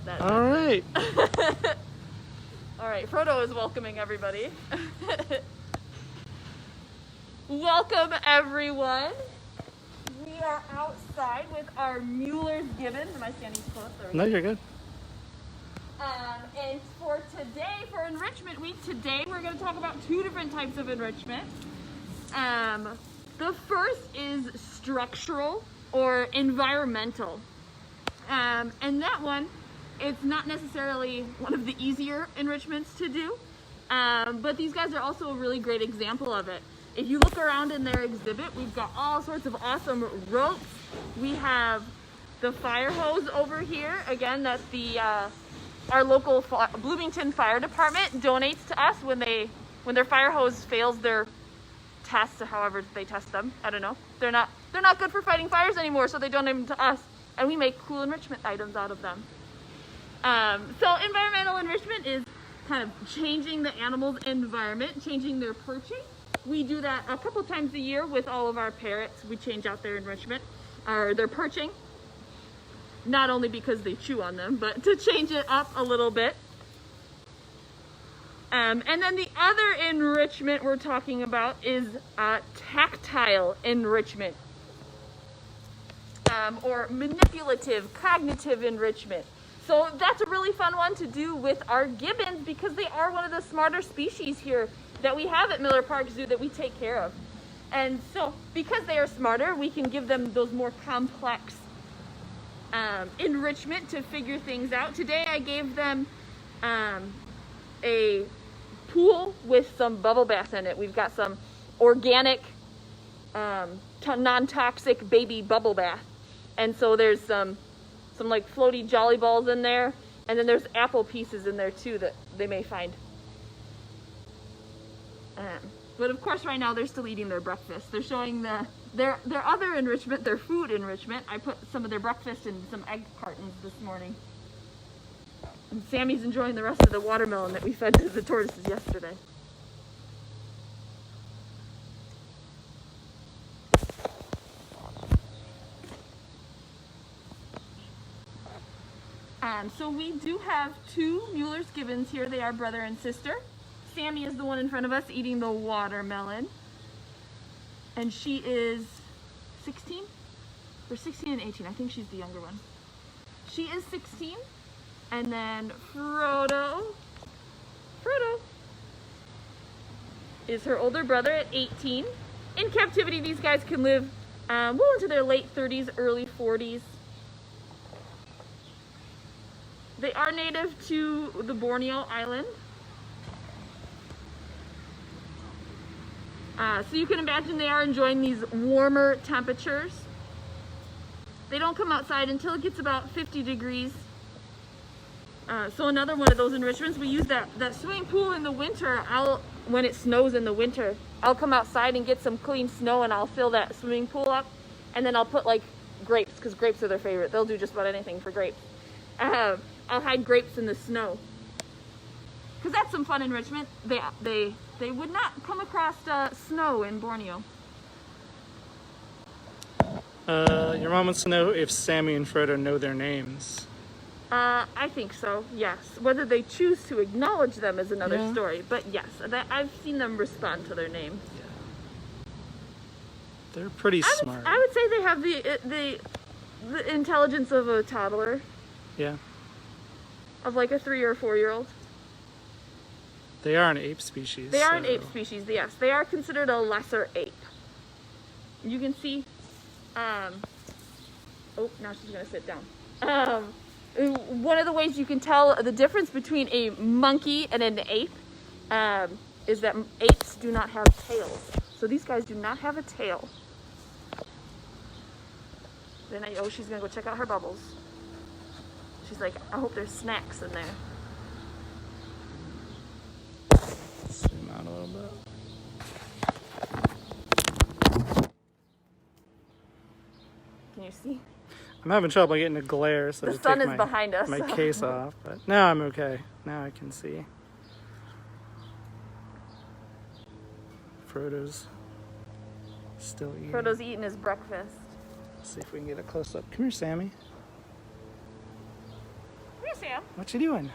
about that. All right. All right, Frodo is welcoming everybody. Welcome, everyone. We are outside with our Müeller's gibbons. Am I standing close? No, you're good. And for today, for Enrichment Week, today we're going to talk about two different types of enrichment. The first is structural or environmental. And that one, it's not necessarily one of the easier enrichments to do, but these guys are also a really great example of it. If you look around in their exhibit, we've got all sorts of awesome ropes. We have the fire hose over here. Again, that's the our local Bloomington Fire Department donates to us when their fire hose fails their tests, or however they test them. I don't know. They're not good for fighting fires anymore, so they donate them to us, and we make cool enrichment items out of them. So environmental enrichment is kind of changing the animal's environment, changing their perching. We do that a couple times a year with all of our parrots. We change out their enrichment, or their perching. Not only because they chew on them, but to change it up a little bit. And then the other enrichment we're talking about is tactile enrichment, or manipulative cognitive enrichment. So that's a really fun one to do with our gibbons because they are one of the smarter species here that we have at Miller Park Zoo that we take care of. And so because they are smarter, we can give them those more complex enrichment to figure things out. Today I gave them a pool with some bubble bath in it. We've got some organic, non-toxic baby bubble bath. And so there's some like floaty jolly balls in there. And then there's apple pieces in there too that they may find. But of course right now they're still eating their breakfast. They're showing their other enrichment, their food enrichment. I put some of their breakfast in some egg cartons this morning. And Sammy's enjoying the rest of the watermelon that we fed to the tortoises yesterday. So we do have two Müeller's gibbons here. They are brother and sister. Sammy is the one in front of us eating the watermelon. And she is 16? Or 16 and 18. I think she's the younger one. She is 16. And then Frodo is her older brother at 18. In captivity, these guys can live well into their late 30s, early 40s. They are native to the Borneo island. So you can imagine they are enjoying these warmer temperatures. They don't come outside until it gets about 50 degrees. So another one of those enrichments, we use that swimming pool in the winter. When it snows in the winter, I'll come outside and get some clean snow and I'll fill that swimming pool up. And then I'll put like grapes, because grapes are their favorite. They'll do just about anything for grapes. I'll hide grapes in the snow. Because that's some fun enrichment. They would not come across snow in Borneo. Your mom wants to know if Sammy and Frodo know their names. I think so, yes. Whether they choose to acknowledge them is another story. But yes, I've seen them respond to their names. Yeah. They're pretty smart. I would say they have the intelligence of a toddler. Yeah. Of like a 3 or 4 year old. They are an ape species. They are an ape species, yes. They are considered a lesser ape. You can see, oh, now she's gonna sit down. One of the ways you can tell the difference between a monkey and an ape is that apes do not have tails. So these guys do not have a tail. Then she's gonna go check out her bubbles. She's like, I hope there's snacks in there. Zoom out a little bit. Can you see? I'm having trouble getting a glare, so the to sun take is behind us. my case off. But now I'm okay. Now I can see. Frodo's still eating. Frodo's eating his breakfast. Let's see if we can get a close up. Come here, Sammy. Come here, Sam. What you doing?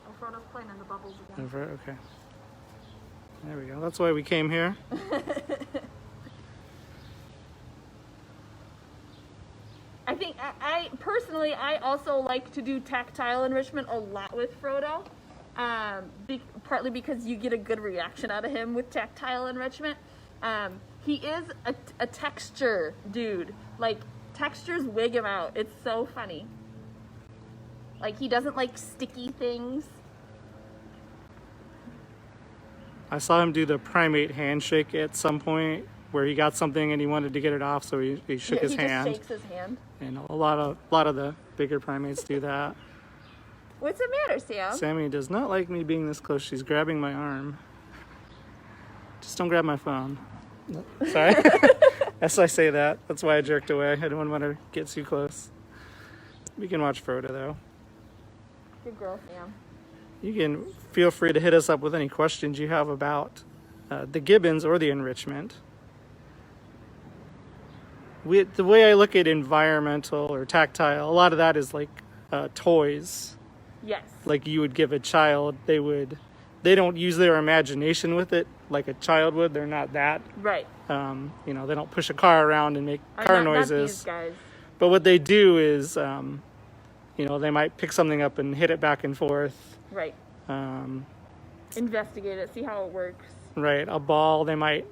Oh, Frodo's playing in the bubbles again. Over, okay. There we go. That's why we came here. I think I personally also like to do tactile enrichment a lot with Frodo, partly because you get a good reaction out of him with tactile enrichment. He is a texture dude. Like, textures wig him out. It's so funny. Like, he doesn't like sticky things. I saw him do the primate handshake at some point where he got something and he wanted to get it off, so he shook his hand. He just shakes his hand. And a lot of the bigger primates do that. What's the matter, Sam? Sammy does not like me being this close. She's grabbing my arm. Just don't grab my phone. Sorry. As I say that, that's why I jerked away. I didn't want to get too close. We can watch Frodo though. Good girl, Sam. You can feel free to hit us up with any questions you have about the gibbons or the enrichment. The way I look at environmental or tactile, a lot of that is like toys. Yes. Like you would give a child, they don't use their imagination with it like a child would. They're not that. Right. They don't push a car around and make car noises. Not these guys. But what they do is, they might pick something up and hit it back and forth. Right. Investigate it, see how it works. Right. A ball, they might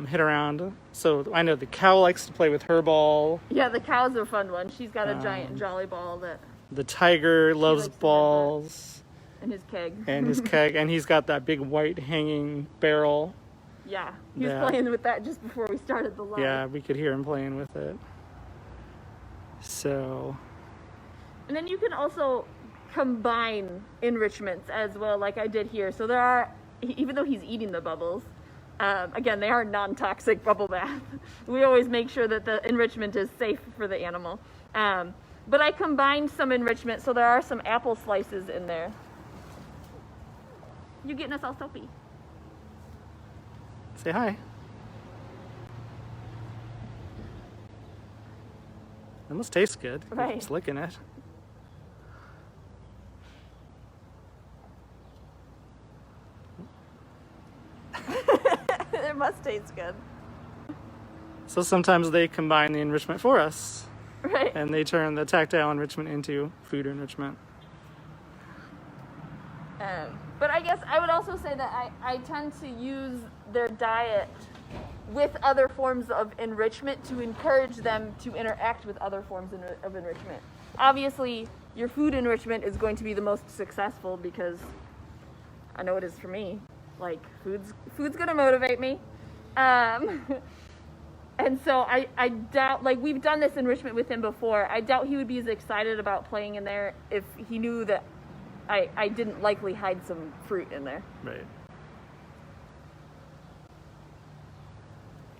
hit around. So I know the cow likes to play with her ball. Yeah, the cow's a fun one. She's got a giant jolly ball that. The tiger loves balls. And his keg. And his keg. And he's got that big white hanging barrel. Yeah. He was playing with that just before we started the live. Yeah, we could hear him playing with it. So. And then you can also combine enrichments as well, like I did here. So there are, even though he's eating the bubbles, again, they are non-toxic bubble bath. We always make sure that the enrichment is safe for the animal. But I combined some enrichment, so there are some apple slices in there. You getting us all soapy. Say hi. It must taste good. Right. Just licking it. It must taste good. So sometimes they combine the enrichment for us. Right. And they turn the tactile enrichment into food enrichment. But I guess I would also say that I tend to use their diet with other forms of enrichment to encourage them to interact with other forms of enrichment. Obviously, your food enrichment is going to be the most successful because I know it is for me. Like, food's gonna motivate me. And so I doubt, like, we've done this enrichment with him before. I doubt he would be as excited about playing in there if he knew that I didn't likely hide some fruit in there. Right.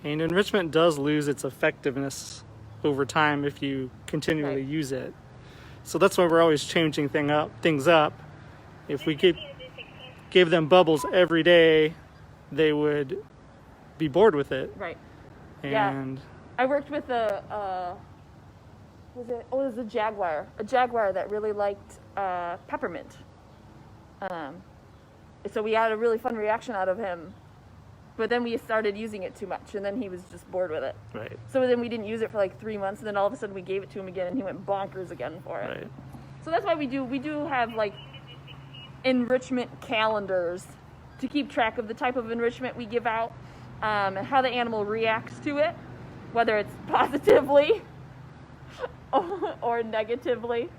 And enrichment does lose its effectiveness over time if you continually use it. So that's why we're always changing things up. If we gave them bubbles every day, they would be bored with it. Right. And I worked with it was a jaguar that really liked peppermint. So we had a really fun reaction out of him, but then we started using it too much, and then he was just bored with it. Right. So then we didn't use it for like 3 months, and then all of a sudden we gave it to him again, and he went bonkers again for it. Right. So that's why we do have like enrichment calendars to keep track of the type of enrichment we give out, and how the animal reacts to it, whether it's positively or negatively.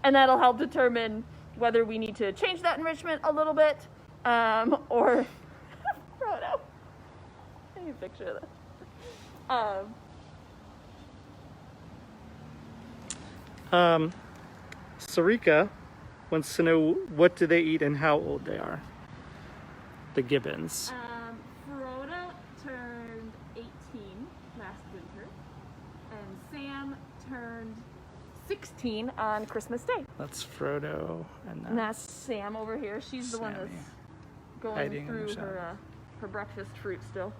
And that'll help determine whether we need to change that enrichment a little bit, or Frodo. I need a picture of that. Sarika wants to know, what do they eat and how old they are? The gibbons. Frodo turned 18 last winter, and Sam turned 16 on Christmas Day. That's Frodo, And that's Sam over here. She's the one Sammy. that's going Hiding in through the shadows. her breakfast fruit still.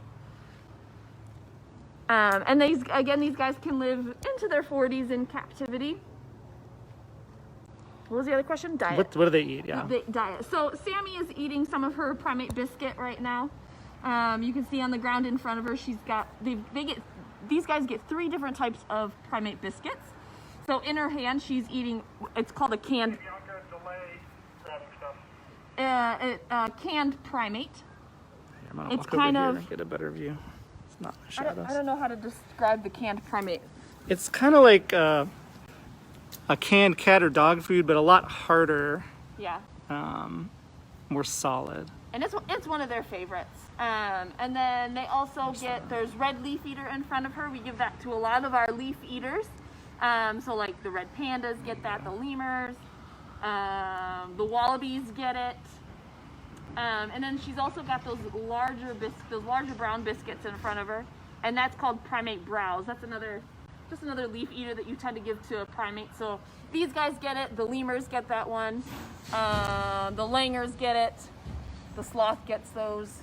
And these guys can live into their 40s in captivity. What was the other question? Diet. What do they eat? Yeah. Diet. So Sammy is eating some of her primate biscuit right now. You can see on the ground in front of her, she's got, these guys get 3 different types of primate biscuits. So in her hand, she's eating, it's called a canned primate. It's kind of get a better view. It's not in the shadows. I don't know how to describe the canned primate. It's kind of like a canned cat or dog food, but a lot harder. Yeah. More solid. And it's one of their favorites. And then they also there's red leaf eater in front of her. We give that to a lot of our leaf eaters. So like the red pandas get that, the lemurs, the wallabies get it. And then she's also got those larger brown biscuits in front of her, and that's called primate browse. That's just another leaf eater that you tend to give to a primate. So these guys get it, the lemurs get that one, the langurs get it, the sloth gets those.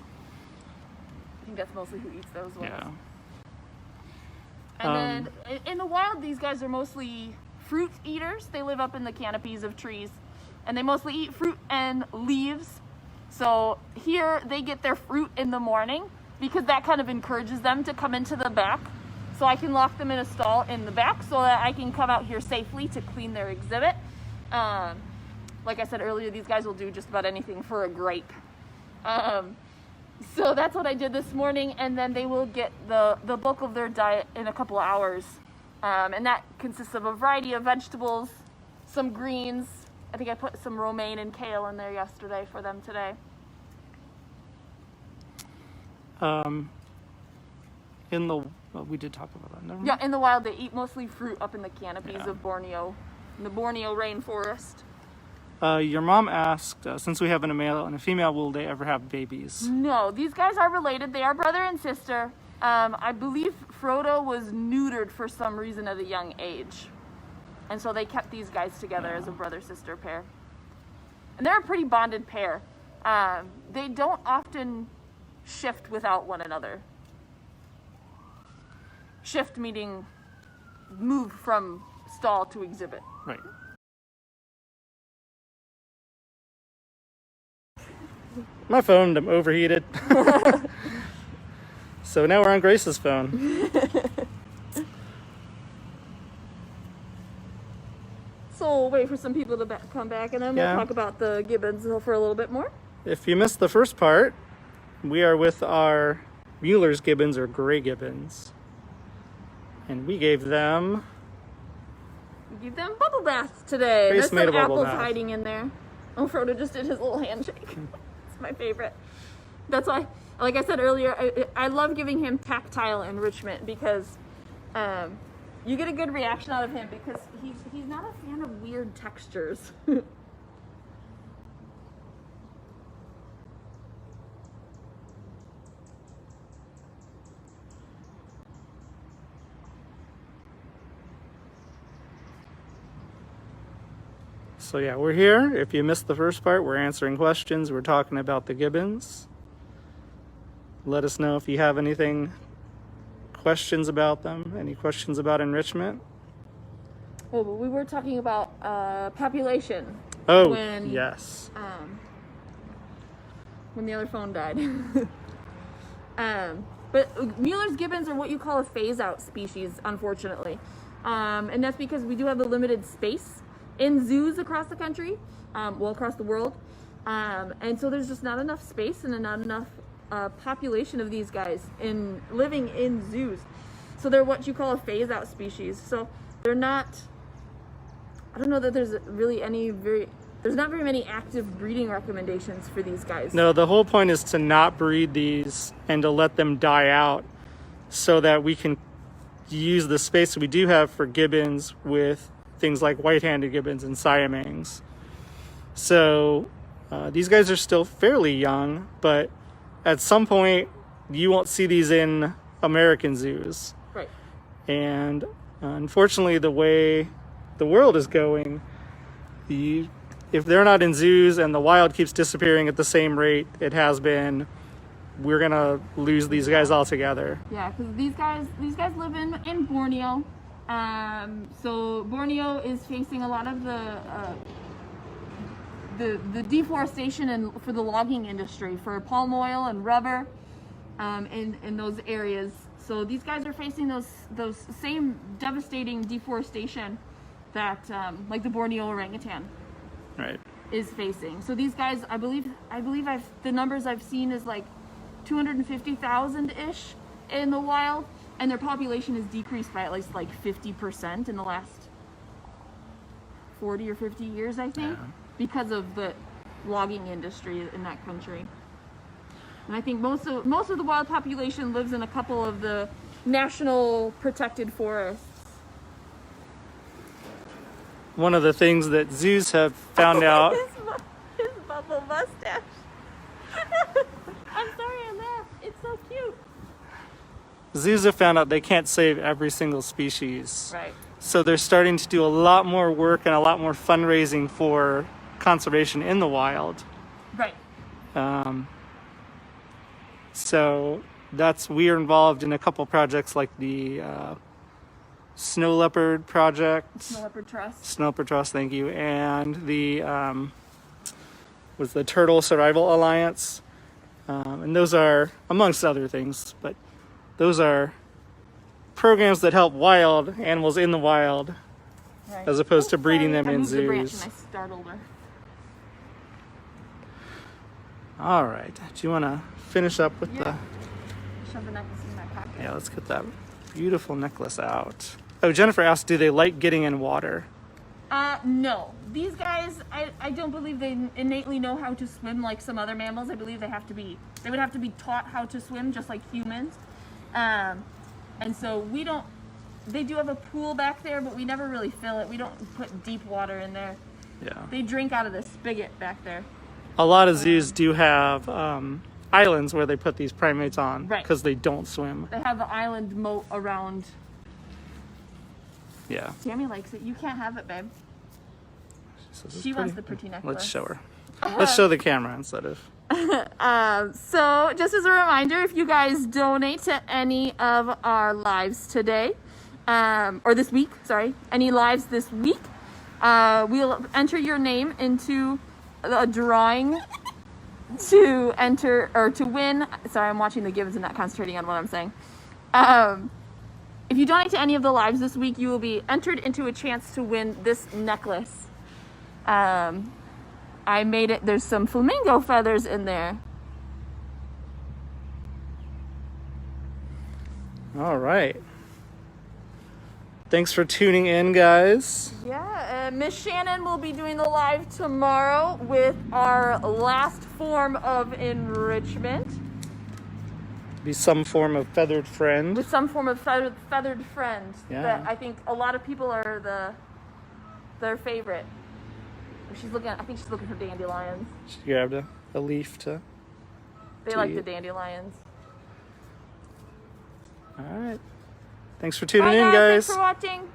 I think that's mostly who eats those ones. Yeah. And then in the wild, these guys are mostly fruit eaters. They live up in the canopies of trees, and they mostly eat fruit and leaves. So here they get their fruit in the morning because that kind of encourages them to come into the back. So I can lock them in a stall in the back so that I can come out here safely to clean their exhibit. Like I said earlier, these guys will do just about anything for a grape. So that's what I did this morning, and then they will get the bulk of their diet in a couple of hours. And that consists of a variety of vegetables, some greens. I think I put some romaine and kale in there yesterday for them today. We did talk about that. Never mind. Yeah, in the wild they eat mostly fruit up in the canopies of Borneo, in the Borneo rainforest. Your mom asked, since we have a male and a female, will they ever have babies? No, these guys are related. They are brother and sister. I believe Frodo was neutered for some reason at a young age. And so they kept these guys together as a brother-sister pair. And they're a pretty bonded pair. They don't often shift without one another. Shift meaning move from stall to exhibit. Right. My phone overheated. So now we're on Grace's phone. So we'll wait for some people to come back, and then we'll talk about the gibbons for a little bit more. If you missed the first part, we are with our Müeller's gibbons, or gray gibbons. And we gave them bubble baths today. Grace There's made some a bubble apples bath. hiding in there. Oh, Frodo just did his little handshake. It's my favorite. That's why, like I said earlier, I love giving him tactile enrichment because you get a good reaction out of him because he's not a fan of weird textures. So yeah, we're here. If you missed the first part, we're answering questions. We're talking about the gibbons. Let us know if you have questions about them, any questions about enrichment. Well, we were talking about population. Oh, yes. When the other phone died. But Müeller's gibbons are what you call a phase-out species, unfortunately. And that's because we do have a limited space in zoos across the country, across the world. And so there's just not enough space and not enough population of these guys living in zoos. So they're what you call a phase-out species. So they're not, I don't know that there's really there's not very many active breeding recommendations for these guys. No, the whole point is to not breed these and to let them die out so that we can use the space that we do have for gibbons with things like white-handed gibbons and siamings. So these guys are still fairly young, but at some point you won't see these in American zoos. Right. And unfortunately, the way the world is going, if they're not in zoos and the wild keeps disappearing at the same rate it has been, we're gonna lose these guys altogether. Yeah, because these guys live in Borneo. So Borneo is facing a lot of the deforestation and for the logging industry for palm oil and rubber in those areas. So these guys are facing those same devastating deforestation that like the Borneo orangutan Right. is facing. So these guys, I believe the numbers I've seen is like 250,000-ish in the wild, and their population has decreased by at least like 50% in the last 40 or 50 years, I think, because of the logging industry in that country. And I think most of the wild population lives in a couple of the national protected forests. One of the things that zoos have found out. His bubble mustache. I'm sorry I laughed. It's so cute. Zoos have found out they can't save every single species. Right. So they're starting to do a lot more work and a lot more fundraising for conservation in the wild. Right. So we are involved in a couple projects like the Snow Leopard Project. Snow Leopard Trust. Snow Leopard Trust, thank you. And the was the Turtle Survival Alliance. And those are, amongst other things, but those are programs that help wild animals in the wild, Right. as opposed to breeding them I in moved the branch zoos. and I startled her. All right. Do you want to finish up with Yeah. Shove the necklace in my pocket. Yeah, let's get that beautiful necklace out. Oh, Jennifer asked, do they like getting in water? No. These guys, I don't believe they innately know how to swim like some other mammals. I believe they would have to be taught how to swim just like humans. And so they do have a pool back there, but we never really fill it. We don't put deep water in there. Yeah. They drink out of the spigot back there. A lot of zoos do have islands where they put these primates on Right. because they don't swim. They have the island moat around. Yeah. Tammy likes it. You can't have it, babe. So this is She wants the pretty necklace. Let's show her. Let's show the camera instead of. So just as a reminder, if you guys donate to any of our lives today, or this week, sorry, any lives this week, we'll enter your name into a drawing to enter or to win. Sorry, I'm watching the gibbons and not concentrating on what I'm saying. If you donate to any of the lives this week, you will be entered into a chance to win this necklace. I made it, there's some flamingo feathers in there. All right. Thanks for tuning in, guys. Yeah, Miss Shannon will be doing the live tomorrow with our last form of enrichment. Be some form of feathered friend. With some form of feathered friend. Yeah. That I think a lot of people are their favorite. I think she's looking for dandelions. She grabbed a leaf to. They like the dandelions. All right. Thanks for tuning Bye in, guys. guys. Thanks for watching.